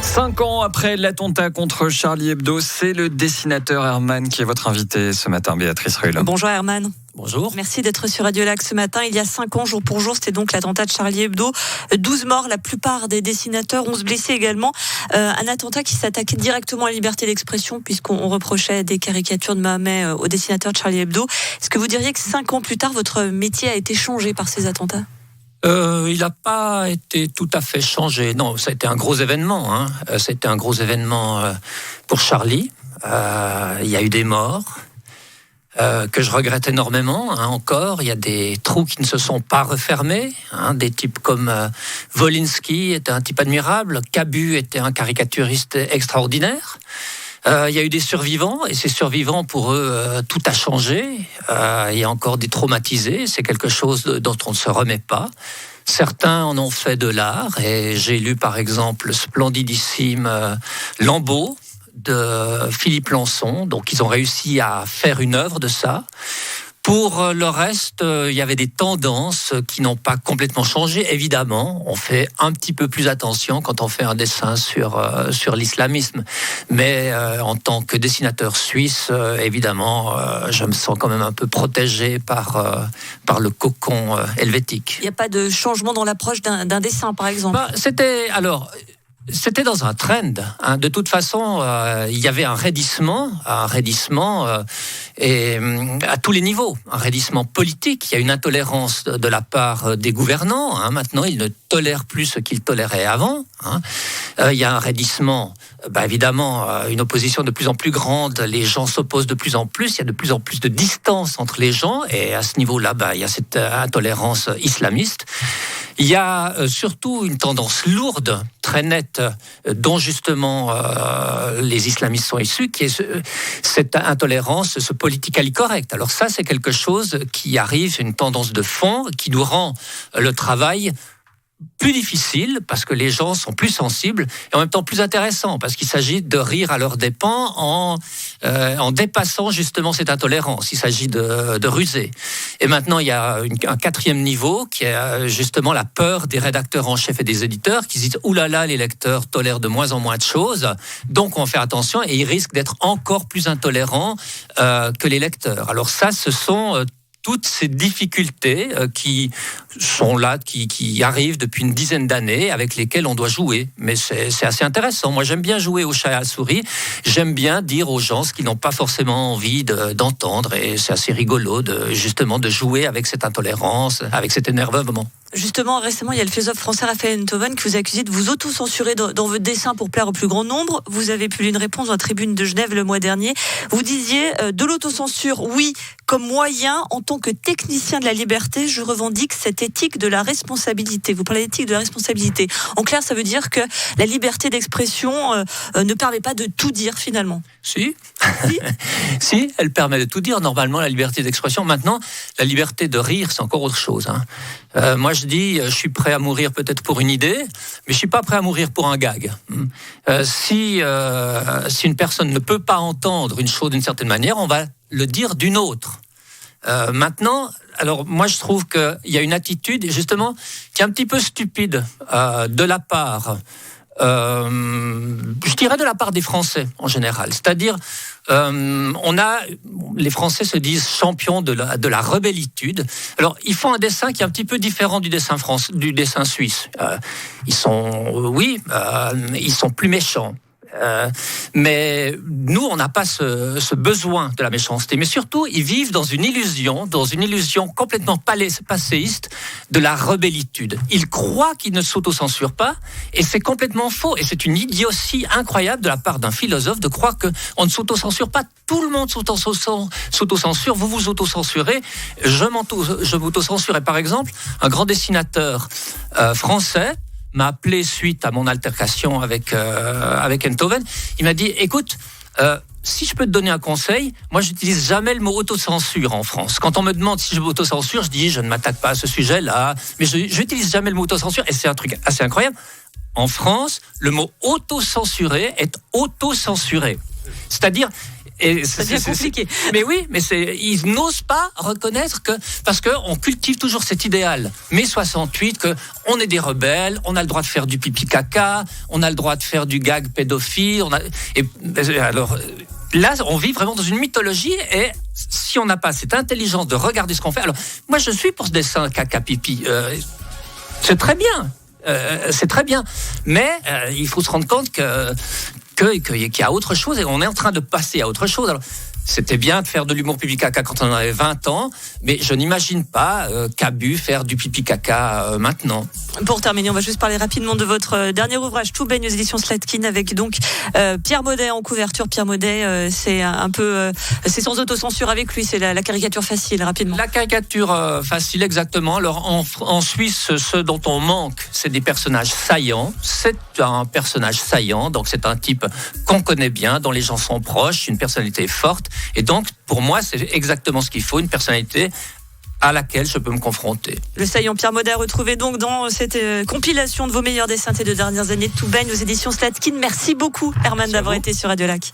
5 ans après l'attentat contre Charlie Hebdo, c'est le dessinateur Herman qui est votre invité ce matin, Béatrice Rulle. Bonjour Herman. Bonjour. Merci d'être sur Radio Lac ce matin. Il y a 5 ans, jour pour jour, c'était donc l'attentat de Charlie Hebdo. 12 morts, la plupart des dessinateurs, 11 blessés également. Un attentat qui s'attaquait directement à la liberté d'expression puisqu'on reprochait des caricatures de Mahomet au dessinateur de Charlie Hebdo. Est-ce que vous diriez que 5 ans plus tard, votre métier a été changé par ces attentats ? Il n'a pas été tout à fait changé. Non, ça a été un gros événement. C'était un gros événement pour Charlie. Il y a eu des morts que je regrette énormément. Encore, il y a des trous qui ne se sont pas refermés. Des types comme Wolinski était un type admirable. Cabu était un caricaturiste extraordinaire. Il y a eu des survivants, et ces survivants, pour eux, tout a changé. Il y a encore des traumatisés, c'est quelque chose dont on ne se remet pas. Certains en ont fait de l'art, et j'ai lu par exemple le splendidissime Lambeau de Philippe Lançon, donc ils ont réussi à faire une œuvre de ça. Pour le reste, il y avait des tendances qui n'ont pas complètement changé. Évidemment, on fait un petit peu plus attention quand on fait un dessin sur l'islamisme. Mais en tant que dessinateur suisse, évidemment, je me sens quand même un peu protégé par le cocon helvétique. Il n'y a pas de changement dans l'approche d'un dessin, par exemple ? C'était dans un trend. De toute façon, il y avait un raidissement et à tous les niveaux. Un raidissement politique. Il y a une intolérance de la part des gouvernants. Maintenant, ils ne tolèrent plus ce qu'ils toléraient avant. Il y a un raidissement, évidemment, une opposition de plus en plus grande. Les gens s'opposent de plus en plus. Il y a de plus en plus de distance entre les gens. Et à ce niveau-là, il y a cette intolérance islamiste. Il y a surtout une tendance lourde, très nette, dont justement les islamistes sont issus, qui est cette intolérance, ce politically correct. Alors ça, c'est quelque chose qui arrive, une tendance de fond qui nous rend le travail plus difficile parce que les gens sont plus sensibles et en même temps plus intéressants parce qu'il s'agit de rire à leurs dépens en dépassant justement cette intolérance. Il s'agit de ruser. Et maintenant, il y a un 4e niveau qui est justement la peur des rédacteurs en chef et des éditeurs qui disent « Oulala, les lecteurs tolèrent de moins en moins de choses, donc on fait attention » et ils risquent d'être encore plus intolérants que les lecteurs. Alors ça, ce sont toutes ces difficultés qui sont là, qui arrivent depuis une dizaine d'années, avec lesquelles on doit jouer. Mais c'est assez intéressant. Moi, j'aime bien jouer au chat et à la souris. J'aime bien dire aux gens ce qu'ils n'ont pas forcément envie d'entendre. Et c'est assez rigolo, justement, de jouer avec cette intolérance, avec cet énervement. Justement, récemment, il y a le philosophe français Raphaël Enthoven qui vous a accusé de vous auto-censurer dans votre dessin pour plaire au plus grand nombre. Vous avez publié une réponse dans la Tribune de Genève le mois dernier. Vous disiez de l'autocensure, oui, comme moyen, en tant que technicien de la liberté, je revendique cette éthique de la responsabilité. Vous parlez d'éthique de la responsabilité. En clair, ça veut dire que la liberté d'expression ne permet pas de tout dire finalement. Si. Si, elle permet de tout dire. Normalement, la liberté d'expression. Maintenant, la liberté de rire, c'est encore autre chose. Moi, je dis, je suis prêt à mourir peut-être pour une idée, mais je suis pas prêt à mourir pour un gag. Si une personne ne peut pas entendre une chose d'une certaine manière, on va le dire d'une autre. Maintenant, alors moi je trouve qu'il y a une attitude justement qui est un petit peu stupide de la part, je dirais de la part des Français en général. C'est-à-dire, les Français se disent champions de la rebellitude. Alors ils font un dessin qui est un petit peu différent du dessin suisse. Ils sont plus méchants. Mais nous, on n'a pas ce besoin de la méchanceté. Mais surtout, ils vivent dans une illusion complètement passéiste de la rebellitude. Ils croient qu'ils ne s'autocensurent pas, et c'est complètement faux. Et c'est une idiotie incroyable de la part d'un philosophe de croire qu'on ne s'autocensure pas. Tout le monde s'autocensure. Vous vous autocensurez. Je m'autocensure. Et par exemple, un grand dessinateur français m'a appelé suite à mon altercation avec Enthoven. Il m'a dit, écoute, si je peux te donner un conseil, moi j'utilise jamais le mot autocensure en France. Quand on me demande si je m'autocensure, je dis je ne m'attaque pas à ce sujet-là, mais je n'utilise jamais le mot autocensure, et c'est un truc assez incroyable. En France, le mot autocensuré est autocensuré. C'est-à-dire, Et Ça devient compliqué. Mais oui, mais ils n'osent pas reconnaître parce qu'on cultive toujours cet idéal. Mai 68, que on est des rebelles, on a le droit de faire du pipi caca, on a le droit de faire du gag pédophile. Alors là, on vit vraiment dans une mythologie et si on n'a pas cette intelligence de regarder ce qu'on fait. Alors moi, je suis pour ce dessin caca pipi. C'est très bien. C'est très bien. Mais il faut se rendre compte qu'il y a autre chose et on est en train de passer à autre chose. Alors, c'était bien de faire de l'humour pipi caca quand on avait 20 ans, mais je n'imagine pas Cabu faire du pipi caca maintenant. Pour terminer, on va juste parler rapidement de votre dernier ouvrage, Tout baigne aux éditions Slatkin, avec donc Pierre Maudet en couverture. Pierre Maudet, c'est un peu, c'est sans autocensure avec lui, c'est la caricature facile, rapidement. La caricature facile, exactement. Alors en Suisse, ce dont on manque, c'est des personnages saillants. C'est un personnage saillant, donc c'est un type qu'on connaît bien, dont les gens sont proches, une personnalité forte. Et donc, pour moi, c'est exactement ce qu'il faut, une personnalité à laquelle je peux me confronter. Le saillant Pierre Maudet, retrouvé donc dans cette compilation de vos meilleurs dessins des 2 dernières années de Tout baigne aux éditions Slatkin. Merci beaucoup, Herman, d'avoir été sur Radio Lac.